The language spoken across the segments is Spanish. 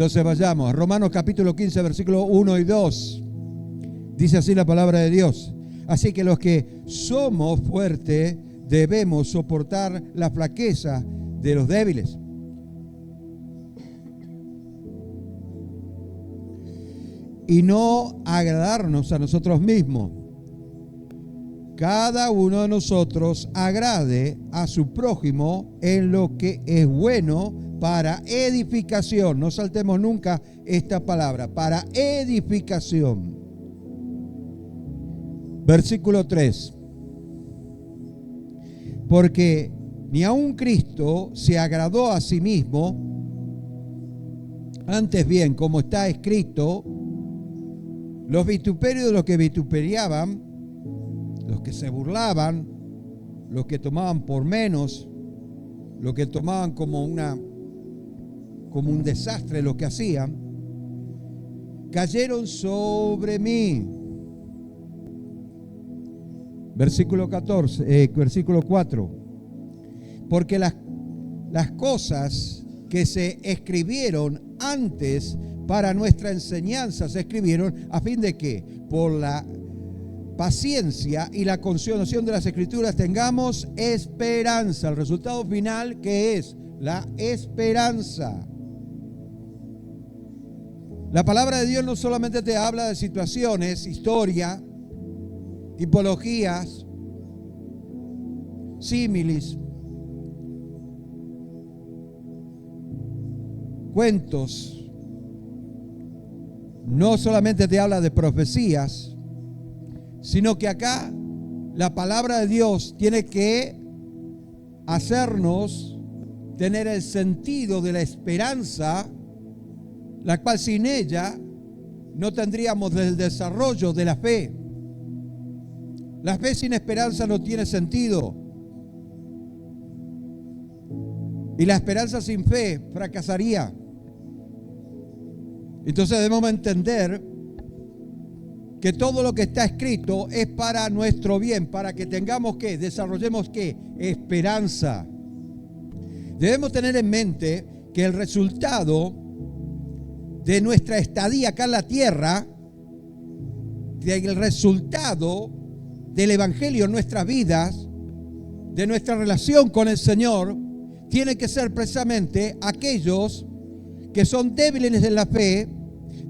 Entonces vayamos a Romanos capítulo 15, versículos 1 y 2. Dice así la palabra de Dios. Así que los que somos fuertes debemos soportar la flaqueza de los débiles. Y no agradarnos a nosotros mismos. Cada uno de nosotros agrade a su prójimo en lo que es bueno para edificación. No saltemos nunca esta palabra, para edificación. Versículo 3. Porque ni aun Cristo se agradó a sí mismo, antes bien, como está escrito, los vituperios de los que vituperiaban, los que se burlaban, los que tomaban por menos, los que tomaban como un desastre lo que hacían, cayeron sobre mí. Versículo 4. Porque las cosas que se escribieron antes para nuestra enseñanza se escribieron a fin de que por la paciencia y la consolación de las Escrituras tengamos esperanza. El resultado final, ¿qué es? La esperanza. La palabra de Dios no solamente te habla de situaciones, historia, tipologías, símiles, cuentos. No solamente te habla de profecías, sino que acá la palabra de Dios tiene que hacernos tener el sentido de la esperanza, la cual sin ella no tendríamos el desarrollo de la fe. La fe sin esperanza no tiene sentido. Y la esperanza sin fe fracasaría. Entonces debemos entender que todo lo que está escrito es para nuestro bien, para que tengamos que, desarrollemos que, esperanza. Debemos tener en mente que el resultado de nuestra estadía acá en la tierra, el resultado del Evangelio en nuestras vidas, de nuestra relación con el Señor, tiene que ser precisamente aquellos que son débiles en la fe,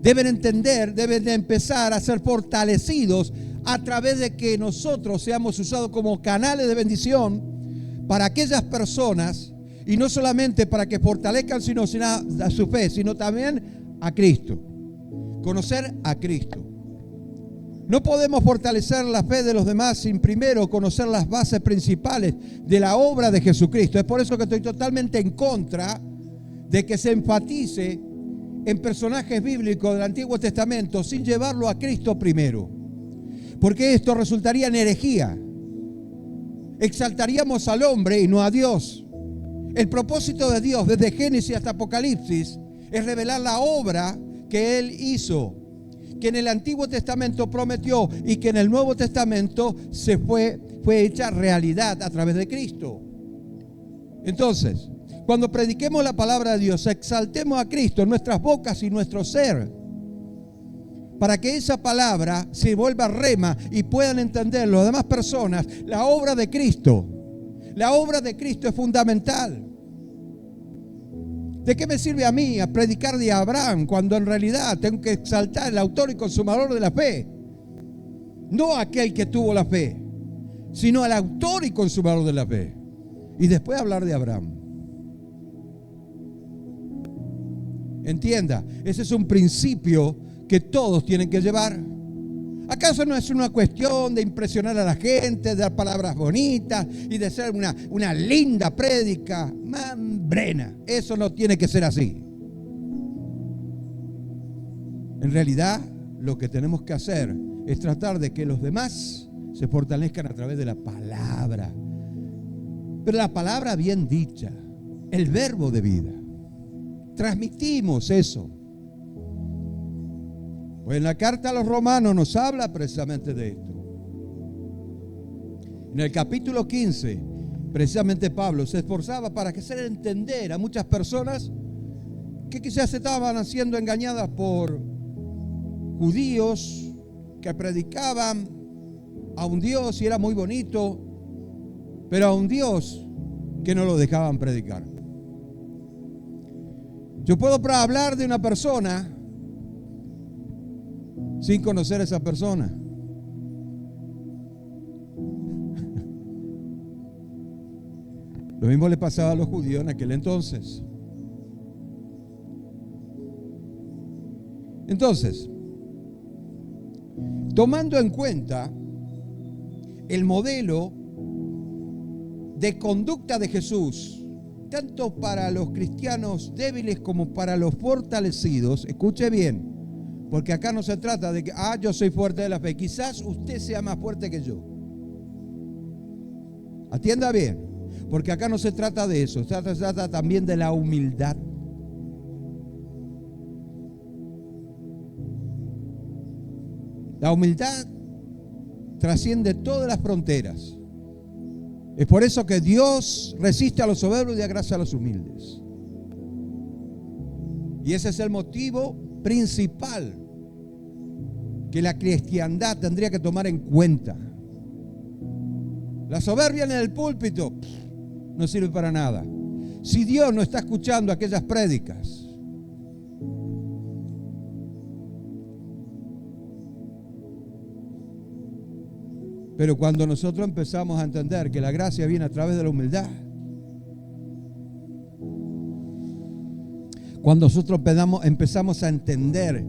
deben entender, deben de empezar a ser fortalecidos a través de que nosotros seamos usados como canales de bendición para aquellas personas, y no solamente para que fortalezcan sino a su fe, sino también a Cristo. Conocer a Cristo. No podemos fortalecer la fe de los demás sin primero conocer las bases principales de la obra de Jesucristo. Es por eso que estoy totalmente en contra de que se enfatice en personajes bíblicos del Antiguo Testamento sin llevarlo a Cristo primero, porque esto resultaría en herejía. Exaltaríamos al hombre y no a Dios. El propósito de Dios desde Génesis hasta Apocalipsis es revelar la obra que Él hizo, que en el Antiguo Testamento prometió y que en el Nuevo Testamento fue hecha realidad a través de Cristo. Entonces, cuando prediquemos la palabra de Dios, exaltemos a Cristo en nuestras bocas y nuestro ser, para que esa palabra se vuelva rema y puedan entender las demás personas la obra de Cristo. La obra de Cristo es fundamental. ¿De qué me sirve a mí a predicar de Abraham cuando en realidad tengo que exaltar al autor y consumador de la fe? No a aquel que tuvo la fe, sino al autor y consumador de la fe. Y después hablar de Abraham. Entienda, ese es un principio que todos tienen que llevar. ¿Acaso no es una cuestión de impresionar a la gente, de dar palabras bonitas y de ser una linda prédica mambrena? Eso no tiene que ser así. En realidad, lo que tenemos que hacer es tratar de que los demás se fortalezcan a través de la palabra. Pero la palabra bien dicha, el verbo de vida. Transmitimos eso. Pues en la carta a los Romanos nos habla precisamente de esto. En el capítulo 15, precisamente Pablo se esforzaba para hacer entender a muchas personas que quizás estaban siendo engañadas por judíos que predicaban a un Dios y era muy bonito, pero a un Dios que no lo dejaban predicar. Yo puedo hablar de una persona sin conocer a esa persona. Lo mismo le pasaba a los judíos en aquel entonces. Entonces, tomando en cuenta el modelo de conducta de Jesús, tanto para los cristianos débiles como para los fortalecidos, escuche bien, porque acá no se trata de que, yo soy fuerte de la fe, quizás usted sea más fuerte que yo. Atienda bien. Porque acá no se trata de eso, se trata también de la humildad. La humildad trasciende todas las fronteras. Es por eso que Dios resiste a los soberbios y da gracia a los humildes. Y ese es el motivo principal que la cristiandad tendría que tomar en cuenta. La soberbia en el púlpito no sirve para nada. Si Dios no está escuchando aquellas prédicas, pero cuando nosotros empezamos a entender que la gracia viene a través de la humildad, cuando nosotros empezamos a entender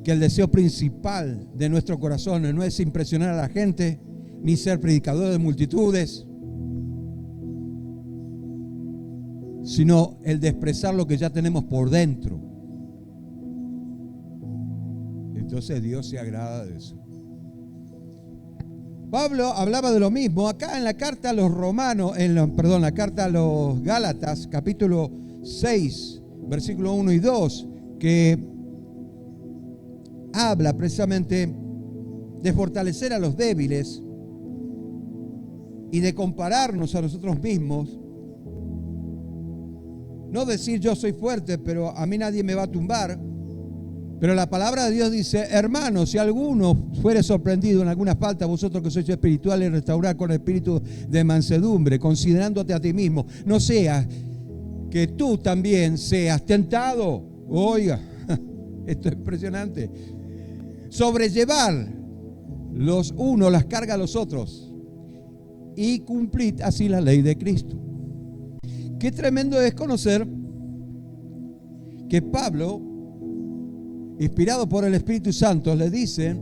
que el deseo principal de nuestro corazón no es impresionar a la gente, ni ser predicador de multitudes, sino el de expresar lo que ya tenemos por dentro. Entonces Dios se agrada de eso. Pablo hablaba de lo mismo acá en la carta a los romanos, la carta a los Gálatas, capítulo 6, versículo 1 y 2, que habla precisamente de fortalecer a los débiles y de compararnos a nosotros mismos. No decir yo soy fuerte, pero a mí nadie me va a tumbar. Pero la palabra de Dios dice, hermanos, si alguno fuere sorprendido en alguna falta, vosotros que sois espirituales, restaurad con espíritu de mansedumbre, considerándote a ti mismo. No sea que tú también seas tentado. Oiga, esto es impresionante. Sobrellevar los unos las cargas a los otros y cumplid así la ley de Cristo. Qué tremendo es conocer que Pablo, inspirado por el Espíritu Santo, le dice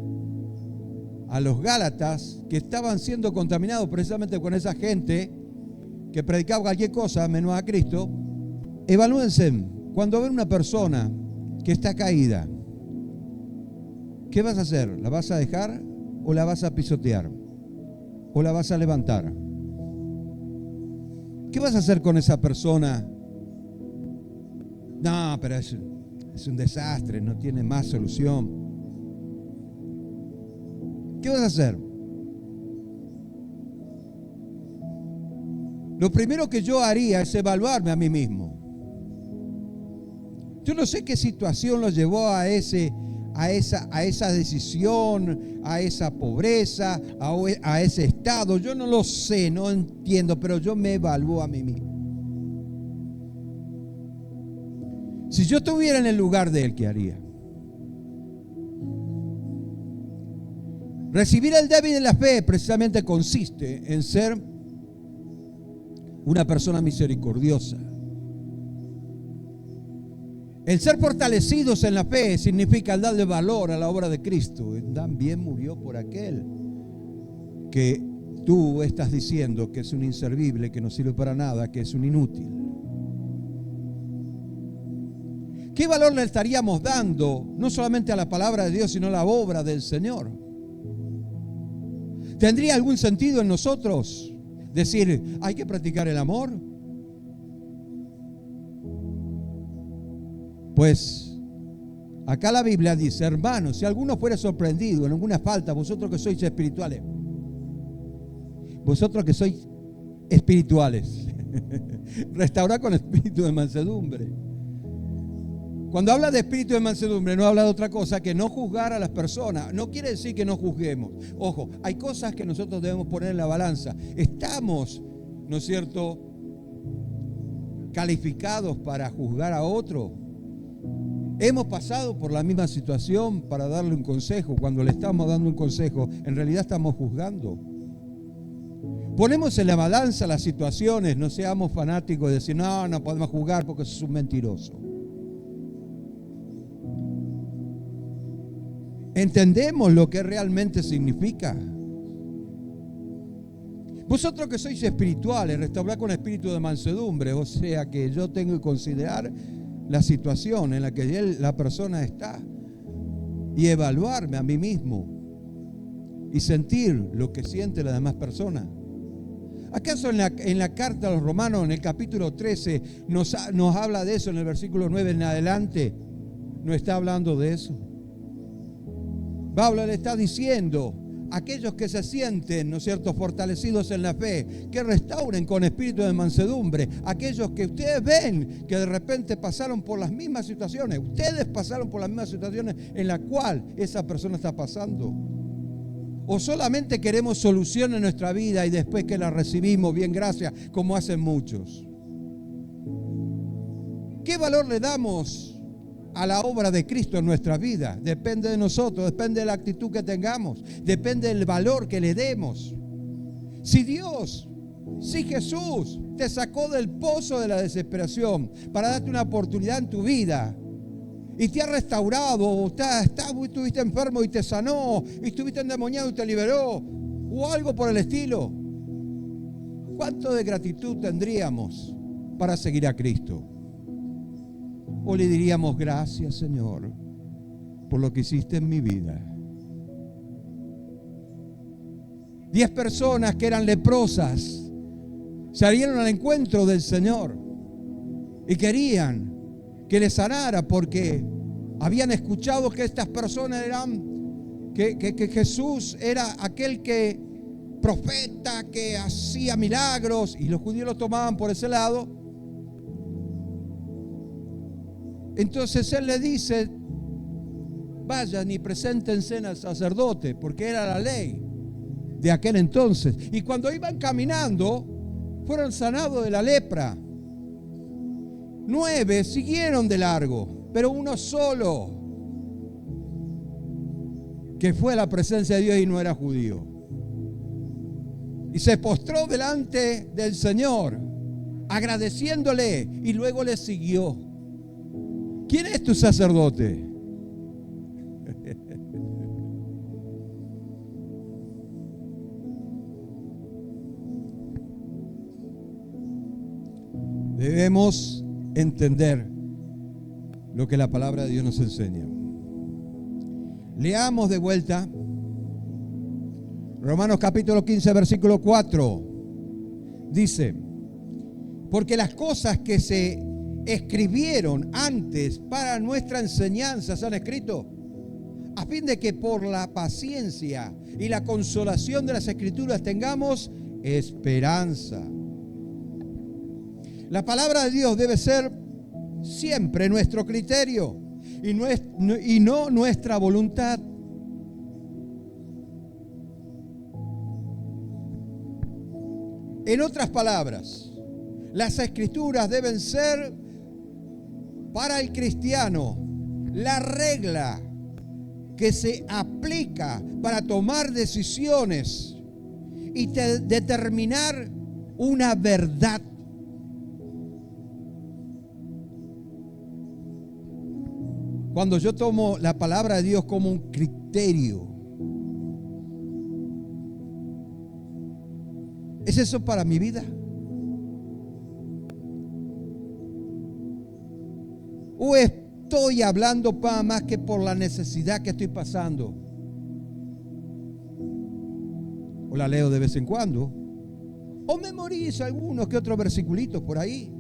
a los Gálatas que estaban siendo contaminados precisamente con esa gente que predicaba cualquier cosa menos a Cristo. Evalúense, cuando ven una persona que está caída, ¿qué vas a hacer? ¿La vas a dejar o la vas a pisotear? ¿O la vas a levantar? ¿Qué vas a hacer con esa persona? No, pero es un desastre, no tiene más solución. ¿Qué vas a hacer? Lo primero que yo haría es evaluarme a mí mismo. Yo no sé qué situación lo llevó a esa decisión, a esa pobreza, a ese estado. Yo no lo sé, no entiendo, pero yo me evalúo a mí mismo. Si yo estuviera en el lugar de él, ¿qué haría? Recibir el débil de la fe precisamente consiste en ser una persona misericordiosa. El ser fortalecidos en la fe significa darle valor a la obra de Cristo. También murió por aquel que tú estás diciendo que es un inservible, que no sirve para nada, que es un inútil. ¿Qué valor le estaríamos dando no solamente a la palabra de Dios, sino a la obra del Señor? ¿Tendría algún sentido en nosotros decir, hay que practicar el amor? Pues acá la Biblia dice, hermanos, si alguno fuera sorprendido en alguna falta, vosotros que sois espirituales, restaurad con espíritu de mansedumbre. Cuando habla de espíritu de mansedumbre, no habla de otra cosa que no juzgar a las personas. No quiere decir que no juzguemos. Ojo, hay cosas que nosotros debemos poner en la balanza. Estamos, ¿no es cierto?, calificados para juzgar a otro. Hemos pasado por la misma situación para darle un consejo. Cuando le estamos dando un consejo, en realidad estamos juzgando. Ponemos en la balanza las situaciones, no seamos fanáticos de decir, no podemos juzgar porque sos un mentiroso. ¿Entendemos lo que realmente significa? Vosotros que sois espirituales, restaurad con espíritu de mansedumbre, o sea que yo tengo que considerar la situación en la que la persona está y evaluarme a mí mismo y sentir lo que siente la demás persona. ¿Acaso en la carta a los Romanos, en el capítulo 13, nos habla de eso en el versículo 9 en adelante? ¿No está hablando de eso? Pablo le está diciendo a aquellos que se sienten, ¿no es cierto?, fortalecidos en la fe, que restauren con espíritu de mansedumbre. Aquellos que ustedes ven que de repente pasaron por las mismas situaciones, ustedes pasaron por las mismas situaciones en las cuales esa persona está pasando. O solamente queremos solución en nuestra vida y después que la recibimos, bien, gracias, como hacen muchos. ¿Qué valor le damos a la obra de Cristo en nuestra vida? Depende de nosotros, depende de la actitud que tengamos, depende del valor que le demos. Si Jesús te sacó del pozo de la desesperación para darte una oportunidad en tu vida y te ha restaurado, o estuviste enfermo y te sanó, y estuviste endemoniado y te liberó, o algo por el estilo, ¿cuánto de gratitud tendríamos para seguir a Cristo? ¿O le diríamos, gracias, Señor, por lo que hiciste en mi vida? 10 personas que eran leprosas salieron al encuentro del Señor y querían que les sanara porque habían escuchado que estas personas que Jesús era aquel que profeta, que hacía milagros, y los judíos lo tomaban por ese lado. Entonces él le dice, vayan y preséntense al sacerdote, porque era la ley de aquel entonces. Y cuando iban caminando, fueron sanados de la lepra. 9 siguieron de largo, pero uno solo, que fue a la presencia de Dios y no era judío, y se postró delante del Señor, agradeciéndole, y luego le siguió. ¿Quién es tu sacerdote? Debemos entender lo que la palabra de Dios nos enseña. Leamos de vuelta Romanos capítulo 15, versículo 4. Dice, porque las cosas que se escribieron antes para nuestra enseñanza se han escrito, a fin de que por la paciencia y la consolación de las Escrituras tengamos esperanza. La palabra de Dios debe ser siempre nuestro criterio y no nuestra voluntad. En otras palabras, las Escrituras deben ser para el cristiano la regla que se aplica para tomar decisiones y determinar una verdad. Cuando yo tomo la palabra de Dios como un criterio, ¿es eso para mi vida? ¿O estoy hablando para más que por la necesidad que estoy pasando? ¿O la leo de vez en cuando? ¿O memorizo algunos que otros versiculitos por ahí?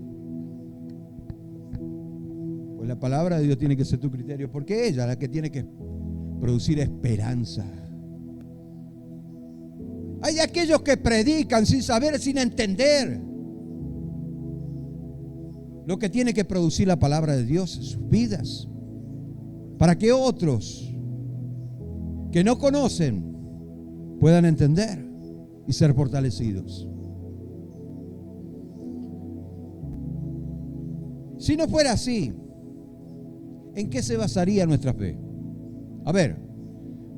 Pues la palabra de Dios tiene que ser tu criterio, porque ella es la que tiene que producir esperanza. Hay aquellos que predican sin saber, sin entender. lo que tiene que producir la palabra de Dios en sus vidas, para que otros que no conocen puedan entender y ser fortalecidos. Si no fuera así, ¿en qué se basaría nuestra fe? A ver,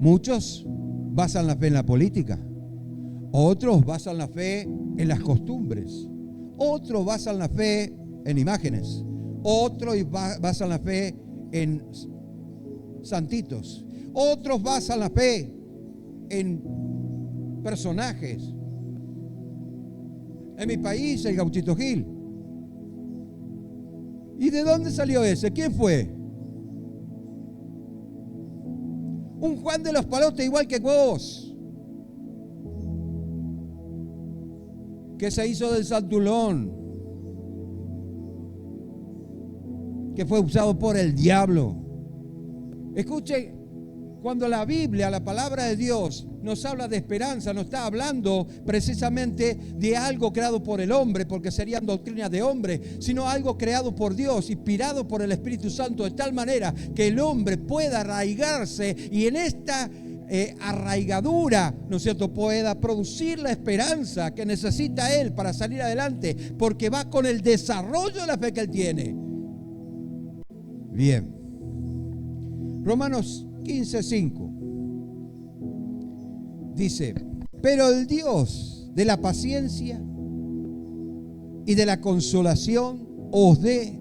muchos basan la fe en la política, otros basan la fe en las costumbres, otros basan la fe en imágenes, otros basan la fe en santitos, otros basan la fe en personajes. En mi país, el Gauchito Gil. ¿Y de dónde salió ese? ¿Quién fue? Un Juan de los Palotes igual que vos, que se hizo del Santulón, que fue usado por el diablo. Escuche, cuando la Biblia, la palabra de Dios, nos habla de esperanza, no está hablando precisamente de algo creado por el hombre, porque serían doctrinas de hombre, sino algo creado por Dios, inspirado por el Espíritu Santo, de tal manera que el hombre pueda arraigarse y en esta arraigadura, ¿no es cierto?, pueda producir la esperanza que necesita él para salir adelante, porque va con el desarrollo de la fe que él tiene. Bien. Romanos 15:5 dice: pero el Dios de la paciencia y de la consolación os dé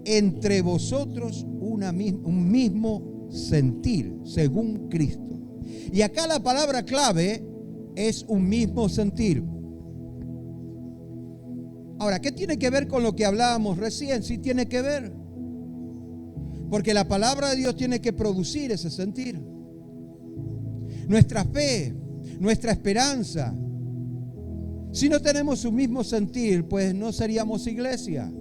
entre vosotros un mismo sentir según Cristo. Y acá la palabra clave es un mismo sentir. Ahora, ¿qué tiene que ver con lo que hablábamos recién? Sí tiene que ver, porque la palabra de Dios tiene que producir ese sentir. Nuestra fe, nuestra esperanza. Si no tenemos un mismo sentir, pues no seríamos iglesia.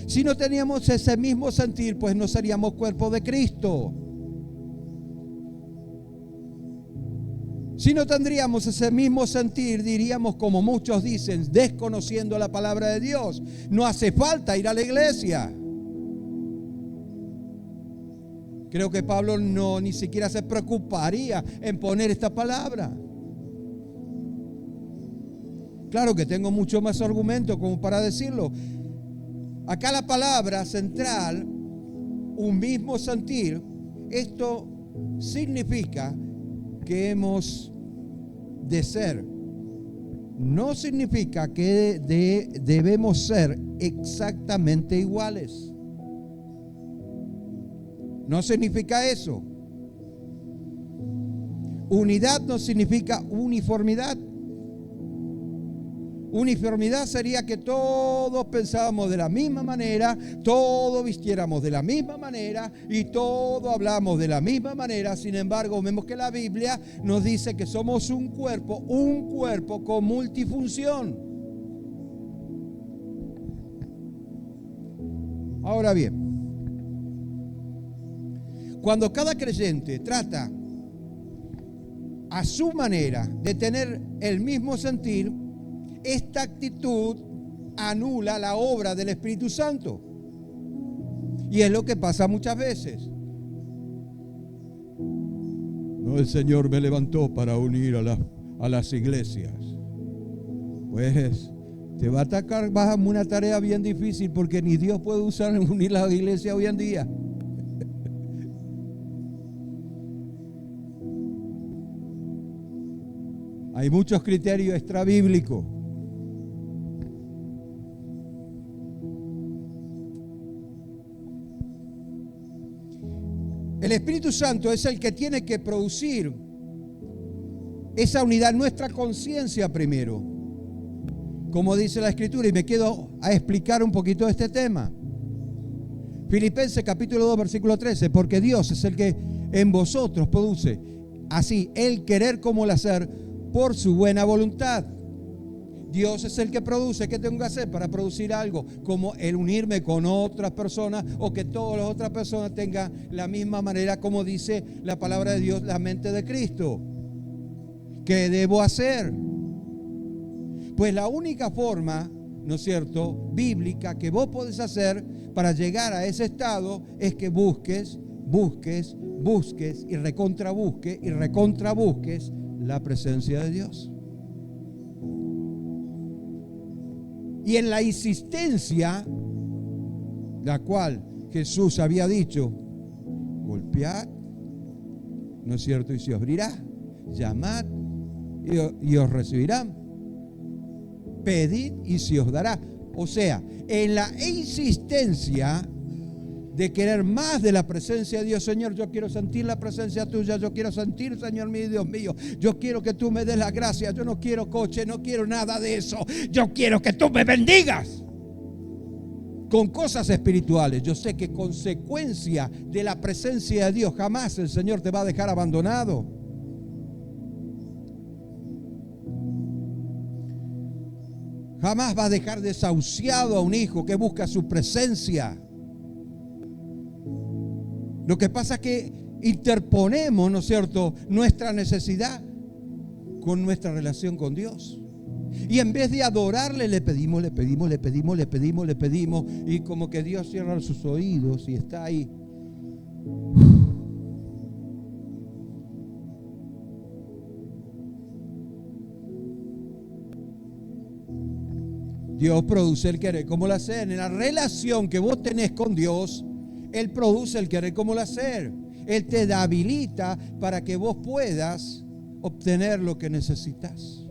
Si no teníamos ese mismo sentir, pues no seríamos cuerpo de Cristo. Si no tendríamos ese mismo sentir, diríamos, como muchos dicen, desconociendo la palabra de Dios: no hace falta ir a la iglesia. Creo que Pablo ni siquiera se preocuparía en poner esta palabra. Claro que tengo mucho más argumento como para decirlo. Acá la palabra central, un mismo sentir, esto significa que hemos de ser. No significa que debemos ser exactamente iguales. No significa eso. Unidad no significa uniformidad. Uniformidad sería que todos pensábamos de la misma manera, todos vistiéramos de la misma manera y todos hablamos de la misma manera. Sin embargo, vemos que la Biblia nos dice que somos un cuerpo con multifunción. Ahora bien, cuando cada creyente trata a su manera de tener el mismo sentir, esta actitud anula la obra del Espíritu Santo. Y es lo que pasa muchas veces. No, el Señor me levantó para unir a las iglesias. Pues te va a atacar, vas a una tarea bien difícil, porque ni Dios puede unir las iglesias hoy en día. Hay muchos criterios extrabíblicos. El Espíritu Santo es el que tiene que producir esa unidad, nuestra conciencia primero, como dice la Escritura, y me quedo a explicar un poquito de este tema. Filipenses capítulo 2 versículo 13: porque Dios es el que en vosotros produce así el querer como el hacer por su buena voluntad. Dios es el que produce. ¿Qué tengo que hacer para producir algo? Como el unirme con otras personas, o que todas las otras personas tengan la misma manera, como dice la palabra de Dios, la mente de Cristo. ¿Qué debo hacer? Pues la única forma ¿no es cierto?, bíblica que vos podés hacer para llegar a ese estado es que busques y recontrabusques la presencia de Dios. Y en la insistencia, la cual Jesús había dicho, golpead, ¿no es cierto?, y se os abrirá, llamad y os recibirán, pedid y se os dará. O sea, en la insistencia de querer más de la presencia de Dios, Señor, yo quiero sentir la presencia tuya, yo quiero sentir, Señor mío, Dios mío, yo quiero que tú me des la gracia, yo no quiero coche, no quiero nada de eso, yo quiero que tú me bendigas con cosas espirituales. Yo sé que consecuencia de la presencia de Dios, jamás el Señor te va a dejar abandonado. Jamás va a dejar desahuciado a un hijo que busca su presencia. Lo que pasa es que interponemos, ¿no es cierto?, nuestra necesidad con nuestra relación con Dios. Y en vez de adorarle, le pedimos, y como que Dios cierra sus oídos y está ahí. Dios produce el querer como el hacer. En la relación que vos tenés con Dios, Él produce el querer como el hacer. Él te habilita para que vos puedas obtener lo que necesitas,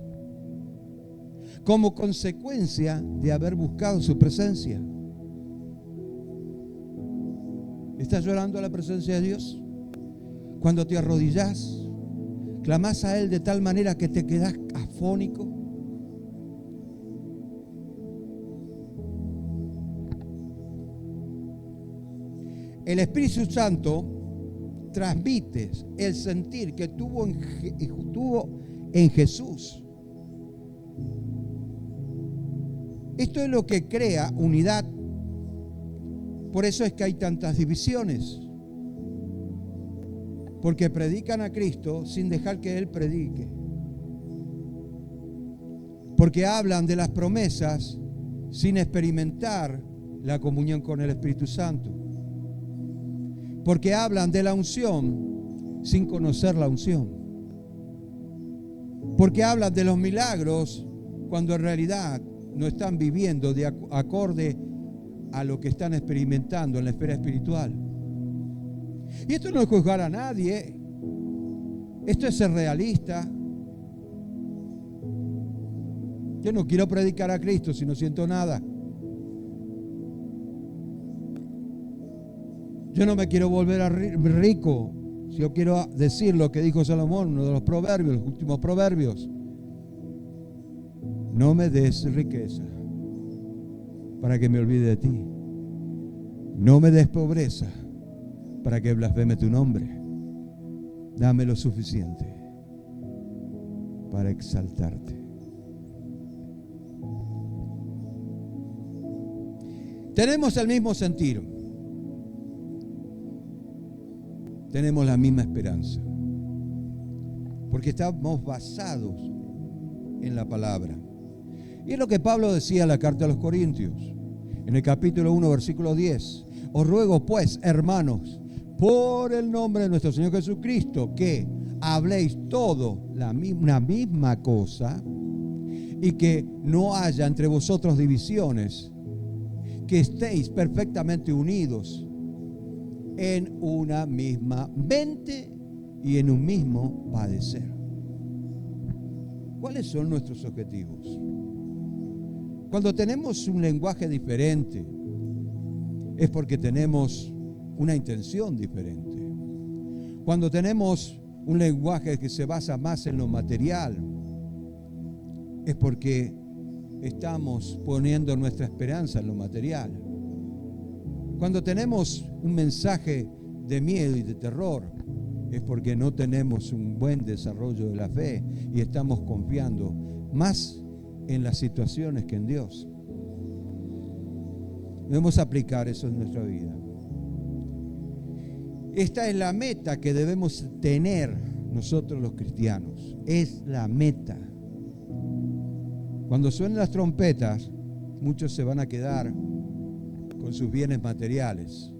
como consecuencia de haber buscado su presencia. ¿Estás llorando a la presencia de Dios? Cuando te arrodillás, clamás a Él de tal manera que te quedás afónico. El Espíritu Santo transmite el sentir que tuvo en Jesús. Esto es lo que crea unidad. Por eso es que hay tantas divisiones. Porque predican a Cristo sin dejar que Él predique. Porque hablan de las promesas sin experimentar la comunión con el Espíritu Santo. Porque hablan de la unción sin conocer la unción. Porque hablan de los milagros cuando en realidad no están viviendo de acorde a lo que están experimentando en la esfera espiritual. Y esto no es juzgar a nadie. Esto es ser realista. Yo no quiero predicar a Cristo si no siento nada. Yo no me quiero volver rico si yo quiero decir lo que dijo Salomón, uno de los proverbios, los últimos proverbios. No me des riqueza para que me olvide de ti. No me des pobreza para que blasfeme tu nombre. Dame lo suficiente para exaltarte. Tenemos el mismo sentir. Tenemos la misma esperanza. Porque estamos basados en la palabra. Y es lo que Pablo decía en la carta a los Corintios, en el capítulo 1, versículo 10. Os ruego pues, hermanos, por el nombre de nuestro Señor Jesucristo, que habléis todo una misma cosa y que no haya entre vosotros divisiones, que estéis perfectamente unidos en una misma mente y en un mismo padecer. ¿Cuáles son nuestros objetivos? Cuando tenemos un lenguaje diferente, es porque tenemos una intención diferente. Cuando tenemos un lenguaje que se basa más en lo material, es porque estamos poniendo nuestra esperanza en lo material. Cuando tenemos un mensaje de miedo y de terror, es porque no tenemos un buen desarrollo de la fe y estamos confiando más en las situaciones que en Dios. Debemos aplicar eso en nuestra vida. Esta es la meta que debemos tener nosotros los cristianos. Es la meta. Cuando suenen las trompetas, muchos se van a quedar con sus bienes materiales,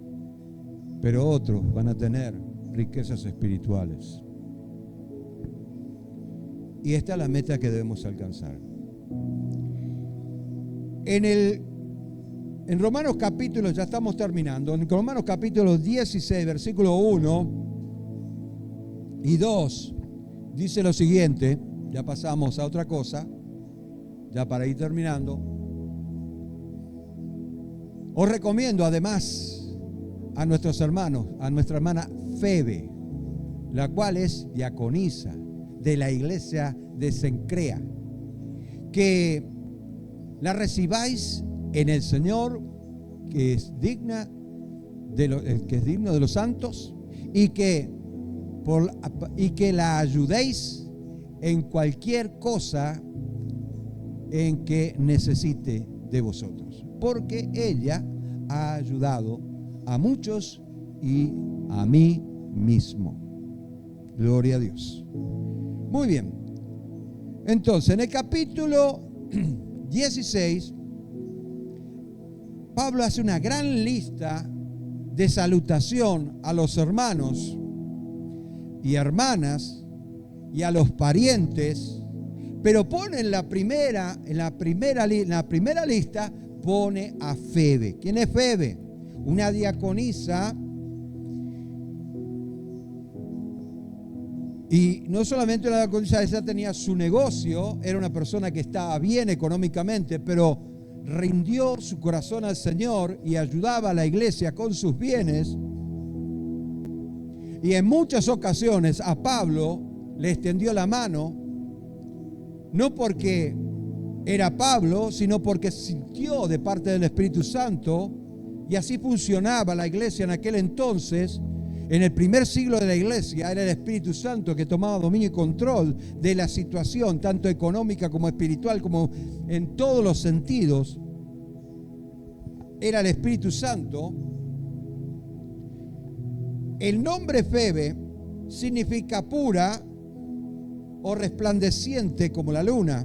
pero otros van a tener riquezas espirituales. Y esta es la meta que debemos alcanzar. En Romanos capítulo, ya estamos terminando, en Romanos capítulo 16, versículo 1 y 2, dice lo siguiente, ya pasamos a otra cosa, ya para ir terminando. Os recomiendo además a nuestros hermanos, a nuestra hermana Febe, la cual es diaconisa de la iglesia de Cencrea, que la recibáis en el Señor, que es digno de los santos, y que la ayudéis en cualquier cosa en que necesite de vosotros, porque ella ha ayudado a muchos y a mí mismo. Gloria a Dios. Muy bien. Entonces, en el capítulo 16, Pablo hace una gran lista de salutación a los hermanos y hermanas y a los parientes, pero pone en la primera lista, pone a Febe. ¿Quién es Febe? Una diaconisa. Y no solamente la diaconisa, ella tenía su negocio, era una persona que estaba bien económicamente, pero rindió su corazón al Señor y ayudaba a la iglesia con sus bienes. Y en muchas ocasiones a Pablo le extendió la mano, no porque era Pablo, sino porque sintió de parte del Espíritu Santo, y así funcionaba la iglesia en aquel entonces. En el primer siglo de la iglesia era el Espíritu Santo que tomaba dominio y control de la situación, tanto económica como espiritual, como en todos los sentidos. Era el Espíritu Santo. El nombre Febe significa pura o resplandeciente como la luna.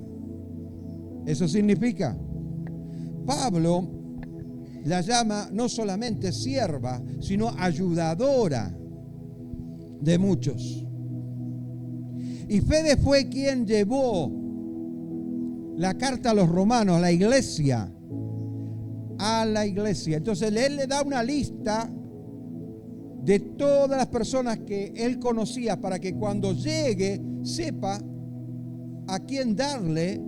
Eso significa. Pablo la llama no solamente sierva, sino ayudadora de muchos. Y Febe fue quien llevó la carta a los romanos, a la iglesia. Entonces él le da una lista de todas las personas que él conocía para que cuando llegue sepa a quién darle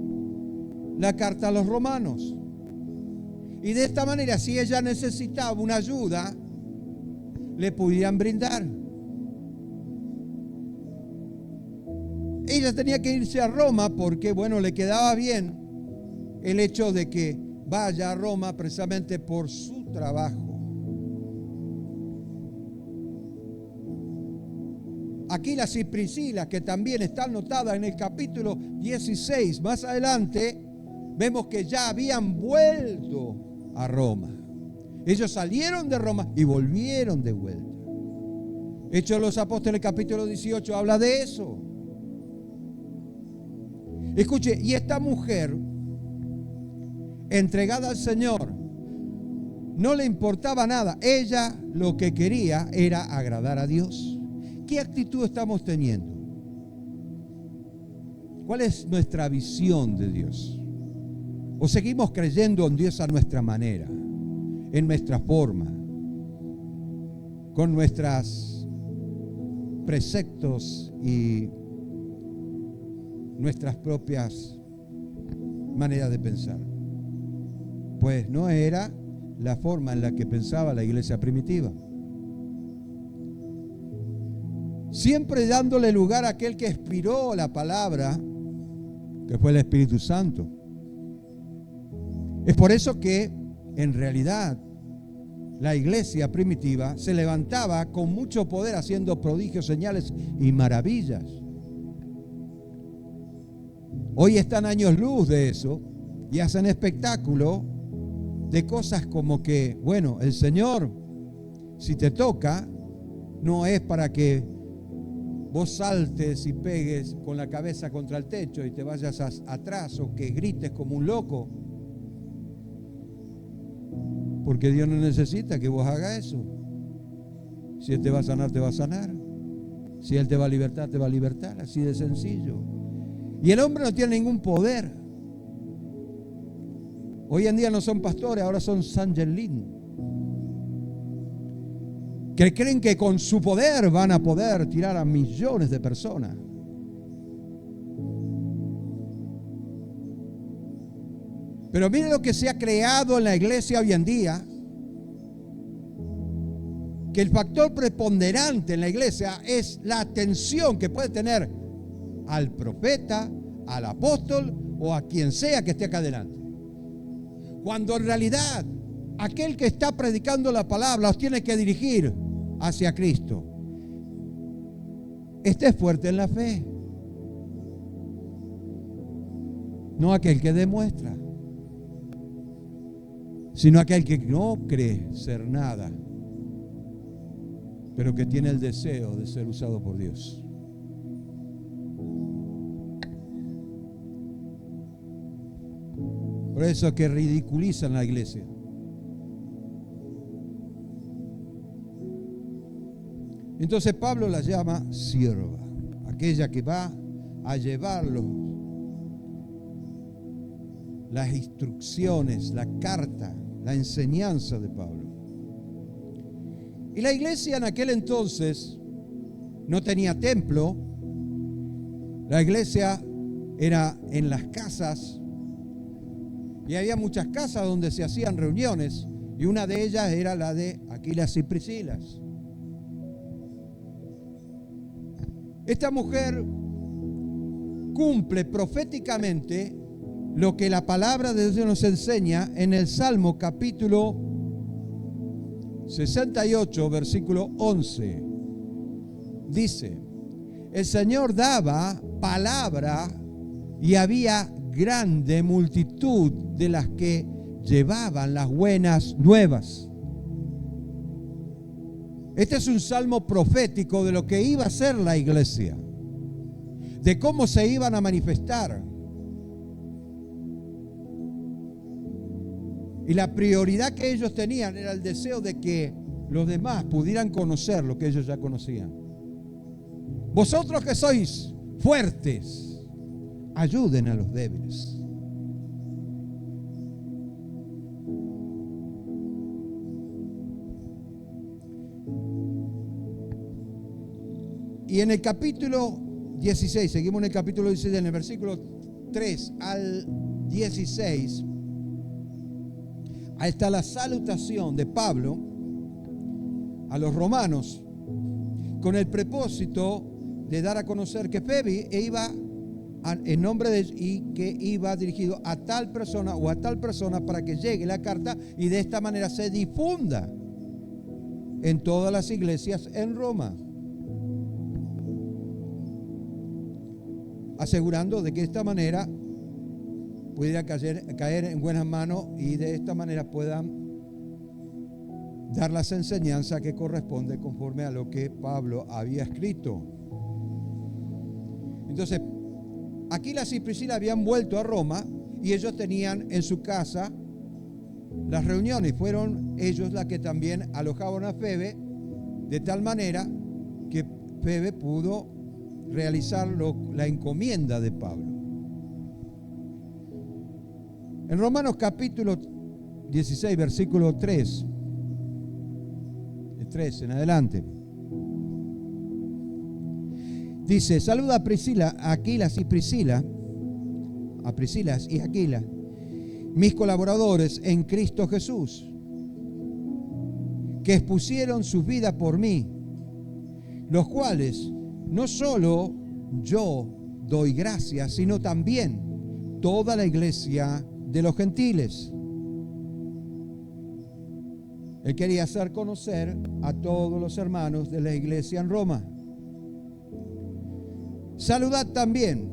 la carta a los romanos. Y de esta manera, si ella necesitaba una ayuda, le pudieran brindar. Ella tenía que irse a Roma porque, bueno, le quedaba bien el hecho de que vaya a Roma precisamente por su trabajo. Aquilas y Priscila, que también están notadas en el capítulo 16, más adelante, vemos que ya habían vuelto a Roma. Ellos salieron de Roma y volvieron de vuelta. Hechos de los Apóstoles capítulo 18 habla de eso. Escuche, y esta mujer entregada al Señor no le importaba nada. Ella lo que quería era agradar a Dios. ¿Qué actitud estamos teniendo? ¿Cuál es nuestra visión de Dios? ¿O seguimos creyendo en Dios a nuestra manera, en nuestra forma, con nuestros preceptos y nuestras propias maneras de pensar? Pues no era la forma en la que pensaba la iglesia primitiva. Siempre dándole lugar a aquel que inspiró la palabra, que fue el Espíritu Santo. Es por eso que, en realidad, la iglesia primitiva se levantaba con mucho poder haciendo prodigios, señales y maravillas. Hoy están años luz de eso y hacen espectáculo de cosas como que, bueno, el Señor, si te toca, no es para que vos saltes y pegues con la cabeza contra el techo y te vayas atrás o que grites como un loco. Porque Dios no necesita que vos hagas eso. Si Él te va a sanar, te va a sanar. Si Él te va a libertar, te va a libertar. Así de sencillo. Y el hombre no tiene ningún poder. Hoy en día no son pastores, ahora son sangelín, que creen que con su poder van a poder tirar a millones de personas. Pero miren lo que se ha creado en la iglesia hoy en día, que el factor preponderante en la iglesia es la atención que puede tener al profeta, al apóstol o a quien sea que esté acá adelante. Cuando en realidad aquel que está predicando la palabra os tiene que dirigir hacia Cristo. Esté fuerte en la fe, no aquel que demuestra, sino aquel que no cree ser nada, pero que tiene el deseo de ser usado por Dios. Por eso es que ridiculizan la iglesia. Entonces Pablo la llama sierva, aquella que va a llevarlos las instrucciones, la carta, la enseñanza de Pablo. Y la iglesia en aquel entonces no tenía templo. La iglesia era en las casas. Y había muchas casas donde se hacían reuniones, y una de ellas era la de Aquilas y Priscilas. Esta mujer cumple proféticamente lo que la palabra de Dios nos enseña en el Salmo capítulo 68, versículo 11. Dice: el Señor daba palabra y había grande multitud de las que llevaban las buenas nuevas. Este es un salmo profético de lo que iba a ser la iglesia, de cómo se iban a manifestar. Y la prioridad que ellos tenían era el deseo de que los demás pudieran conocer lo que ellos ya conocían. Vosotros que sois fuertes, ayuden a los débiles. Y en el capítulo 16, seguimos en el capítulo 16, en el versículo 3 al 16, ahí está la salutación de Pablo a los romanos, con el propósito de dar a conocer que Febe iba en nombre de, y que iba dirigido a tal persona o a tal persona para que llegue la carta y de esta manera se difunda en todas las iglesias en Roma, asegurando de que de esta manera pudiera caer en buenas manos y de esta manera puedan dar las enseñanzas que corresponden conforme a lo que Pablo había escrito. Entonces, Aquilas y Priscila habían vuelto a Roma y ellos tenían en su casa las reuniones. Fueron ellos las que también alojaban a Febe, de tal manera que Febe pudo realizar la encomienda de Pablo. En Romanos capítulo 16, versículo 3, de 3 en adelante, dice: saluda a Priscila, a Aquilas y Priscila, a Priscilas y Aquila, mis colaboradores en Cristo Jesús, que expusieron sus vidas por mí, los cuales no solo yo doy gracias, sino también toda la iglesia de los gentiles. Él quería hacer conocer a todos los hermanos de la iglesia en Roma. Saludad también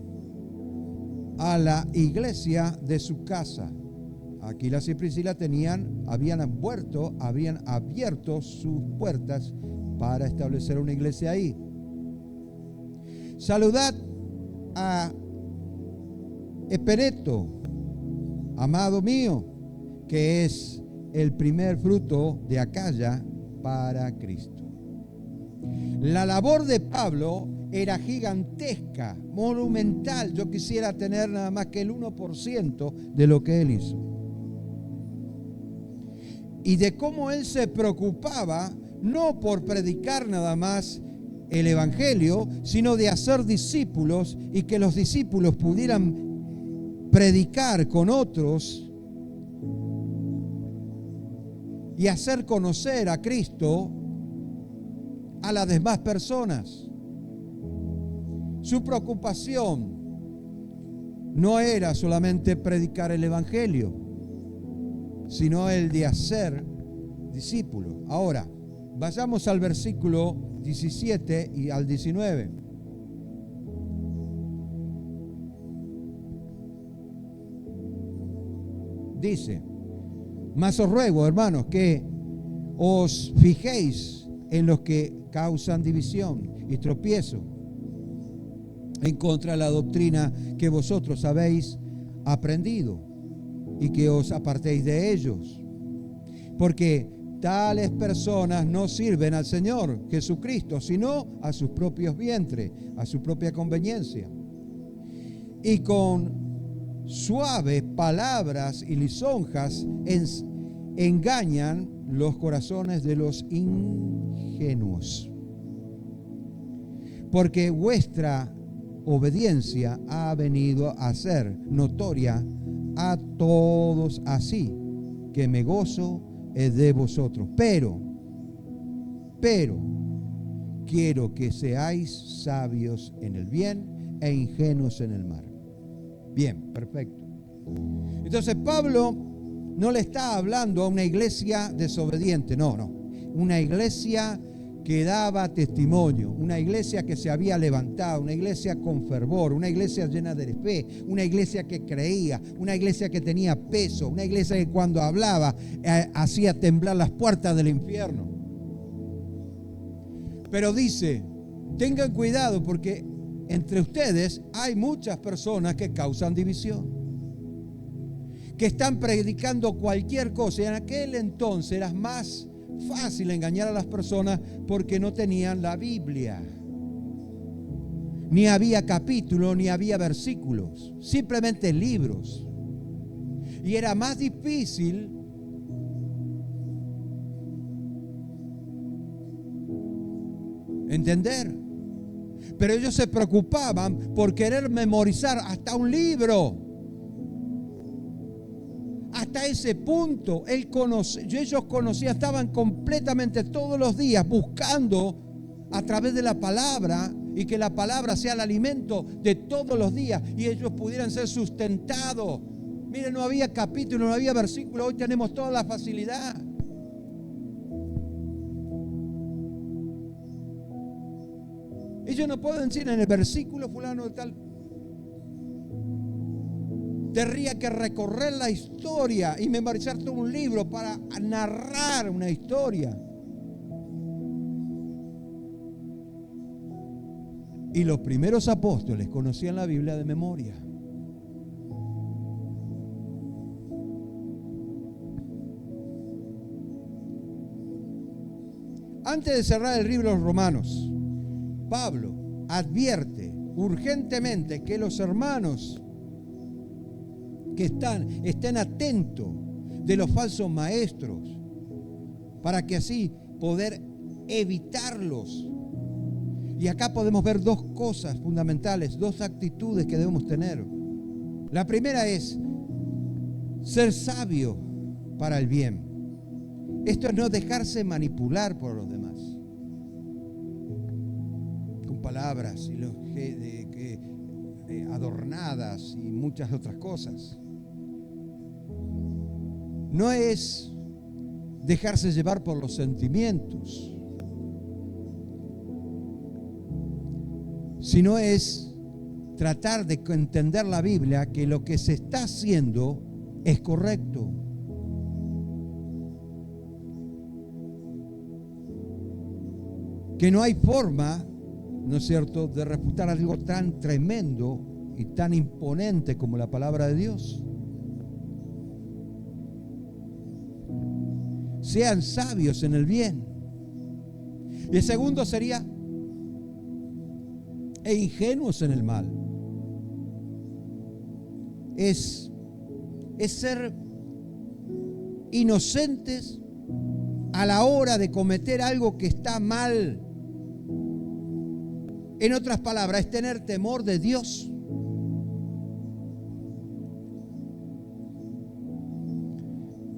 a la iglesia de su casa. Aquilas y Priscila habían abierto sus puertas para establecer una iglesia ahí. Saludad a Epeneto, amado mío, que es el primer fruto de Acaya para Cristo. La labor de Pablo era gigantesca, monumental. Yo quisiera tener nada más que el 1% de lo que él hizo. Y de cómo él se preocupaba, no por predicar nada más el evangelio, sino de hacer discípulos y que los discípulos pudieran predicar con otros y hacer conocer a Cristo a las demás personas. Su preocupación no era solamente predicar el evangelio, sino el de hacer discípulos. Ahora, vayamos al versículo 17 y al 19. Dice: mas os ruego, hermanos, que os fijéis en los que causan división y tropiezo en contra de la doctrina que vosotros habéis aprendido, y que os apartéis de ellos, porque tales personas no sirven al Señor Jesucristo, sino a sus propios vientres, a su propia conveniencia. Y con suaves palabras y lisonjas engañan los corazones de los ingenuos. Porque vuestra obediencia ha venido a ser notoria a todos, así que me gozo de vosotros. Pero quiero que seáis sabios en el bien e ingenuos en el mal. Bien, perfecto. Entonces Pablo no le está hablando a una iglesia desobediente, no. Una iglesia que daba testimonio, una iglesia que se había levantado, una iglesia con fervor, una iglesia llena de fe, una iglesia que creía, una iglesia que tenía peso, una iglesia que cuando hablaba hacía temblar las puertas del infierno. Pero dice: tengan cuidado, porque entre ustedes hay muchas personas que causan división, que están predicando cualquier cosa. Y en aquel entonces era más fácil engañar a las personas porque no tenían la Biblia. Ni había capítulos, ni había versículos, simplemente libros. Y era más difícil entender. Pero ellos se preocupaban por querer memorizar hasta un libro. Hasta ese punto, ellos conocían, estaban completamente todos los días buscando a través de la palabra, y que la palabra sea el alimento de todos los días y ellos pudieran ser sustentados. Miren, no había capítulo, no había versículo, hoy tenemos toda la facilidad. Ellos no pueden decir en el versículo fulano de tal. Tendría que recorrer la historia y memorizar todo un libro para narrar una historia. Y los primeros apóstoles conocían la Biblia de memoria. Antes de cerrar el libro de los Romanos, Pablo advierte urgentemente que los hermanos que estén atentos de los falsos maestros, para que así poder evitarlos. Y acá podemos ver dos cosas fundamentales, dos actitudes que debemos tener. La primera es ser sabio para el bien. Esto es no dejarse manipular por los demás con palabras adornadas y muchas otras cosas. No es dejarse llevar por los sentimientos, sino es tratar de entender la Biblia, que lo que se está haciendo es correcto. Que no hay forma, ¿no es cierto?, de refutar algo tan tremendo y tan imponente como la palabra de Dios. sean sabios en el bien. Y el segundo sería, e ingenuos en el mal. Es ser inocentes a la hora de cometer algo que está mal. En otras palabras, es tener temor de Dios.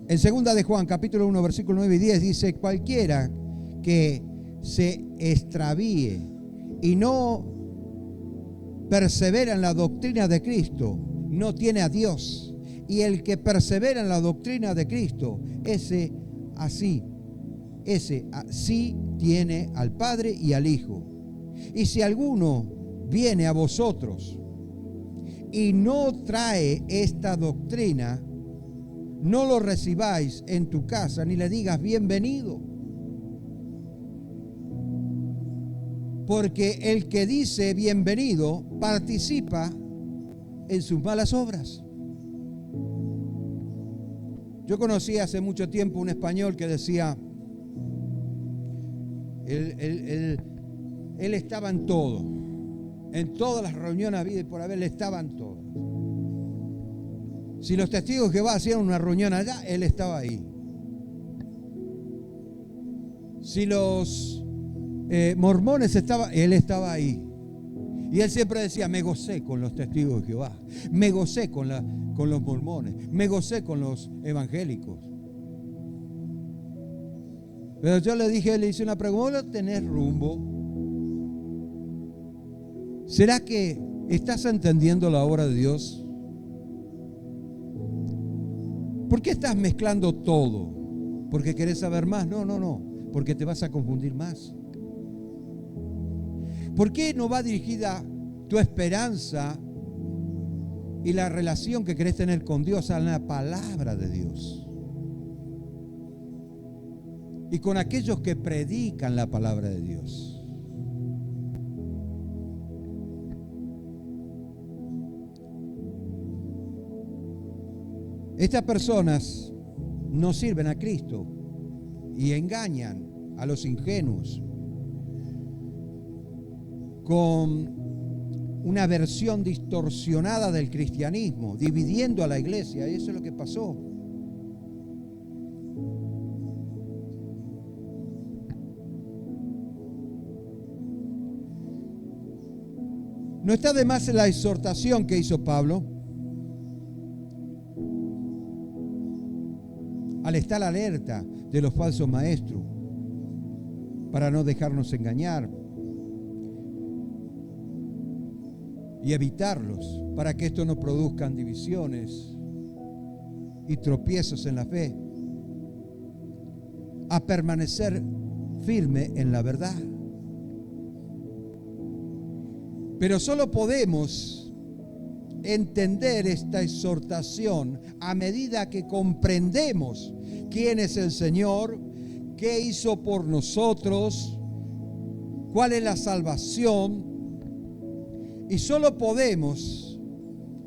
En 2 de Juan, capítulo 1, versículo 9 y 10, dice: cualquiera que se extravíe y no persevera en la doctrina de Cristo, no tiene a Dios. Y el que persevera en la doctrina de Cristo, ese así tiene al Padre y al Hijo. Y si alguno viene a vosotros y no trae esta doctrina, no lo recibáis en tu casa, ni le digas bienvenido. Porque el que dice bienvenido participa en sus malas obras. Yo conocí hace mucho tiempo un español que decía, él estaba en todo, en todas las reuniones habidas y por haber, estaban todas. Si los testigos de Jehová hacían una reunión allá, él estaba ahí. Si los mormones estaban, él estaba ahí. Y él siempre decía, me gocé con los testigos de Jehová, me gocé con los mormones, me gocé con los evangélicos. Pero yo le hice una pregunta: ¿tenés rumbo? ¿Será que estás entendiendo la obra de Dios? ¿Por qué estás mezclando todo? ¿Porque querés saber más? No, porque te vas a confundir más. ¿Por qué no va dirigida tu esperanza y la relación que querés tener con Dios a la palabra de Dios? Y con aquellos que predican la palabra de Dios. Estas personas no sirven a Cristo y engañan a los ingenuos con una versión distorsionada del cristianismo, dividiendo a la iglesia. Y eso es lo que pasó. No está de más la exhortación que hizo Pablo al estar alerta de los falsos maestros para no dejarnos engañar y evitarlos, para que esto no produzcan divisiones y tropiezos en la fe, a permanecer firme en la verdad. Pero solo podemos entender esta exhortación a medida que comprendemos quién es el Señor, qué hizo por nosotros, cuál es la salvación. Y solo podemos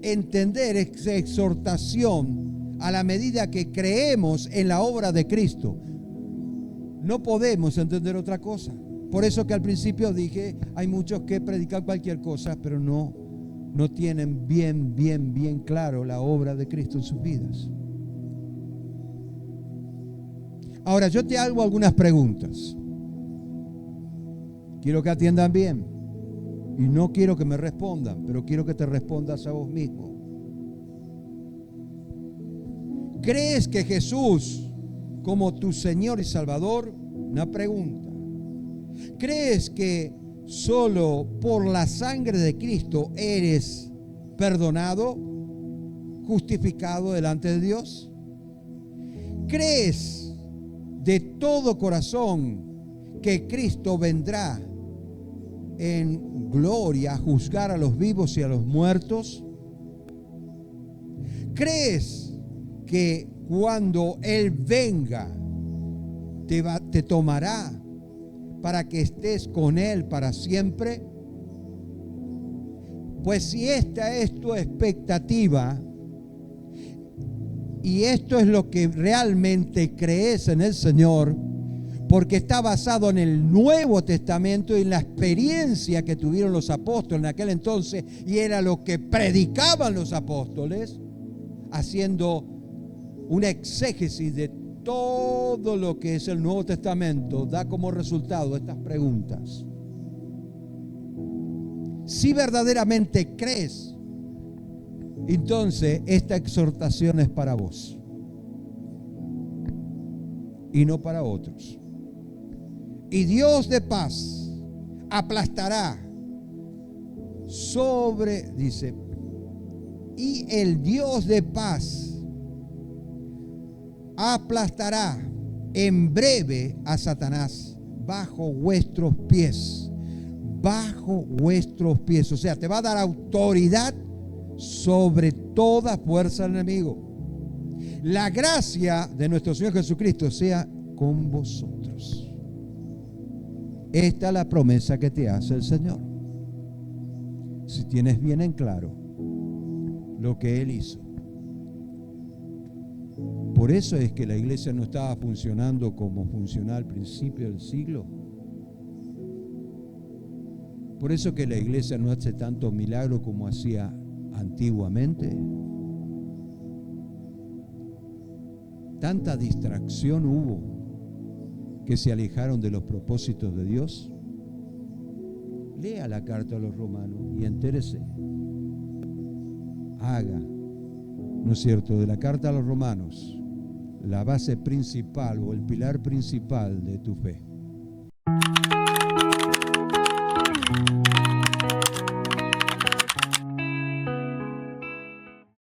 entender esa exhortación a la medida que creemos en la obra de Cristo. No podemos entender otra cosa. Por eso que al principio dije, hay muchos que predican cualquier cosa, pero no tienen bien claro la obra de Cristo en sus vidas. Ahora, yo te hago algunas preguntas. Quiero que atiendan bien. Y no quiero que me respondan, pero quiero que te respondas a vos mismo. ¿Crees que Jesús, como tu Señor y Salvador? Una pregunta. ¿Crees que solo por la sangre de Cristo eres perdonado, justificado delante de Dios? ¿Crees de todo corazón que Cristo vendrá en gloria a juzgar a los vivos y a los muertos? ¿Crees que cuando Él venga te tomará para que estés con Él para siempre? Pues si esta es tu expectativa y esto es lo que realmente crees en el Señor, porque está basado en el Nuevo Testamento y en la experiencia que tuvieron los apóstoles en aquel entonces, y era lo que predicaban los apóstoles, haciendo una exégesis de todo lo que es el Nuevo Testamento, da como resultado estas preguntas. Si verdaderamente crees, entonces esta exhortación es para vos y no para otros. Y Dios de paz aplastará dice, y el Dios de paz aplastará en breve a Satanás bajo vuestros pies. Bajo vuestros pies. O sea, te va a dar autoridad sobre toda fuerza del enemigo. La gracia de nuestro Señor Jesucristo sea con vosotros. Esta es la promesa que te hace el Señor. Si tienes bien en claro lo que Él hizo. Por eso es que la iglesia no estaba funcionando como funcionaba al principio del siglo. Por eso que la iglesia no hace tantos milagros como hacía antiguamente. Tanta distracción hubo que se alejaron de los propósitos de Dios. Lea la carta a los romanos y entérese. Haga, ¿no es cierto?, de la carta a los romanos la base principal o el pilar principal de tu fe.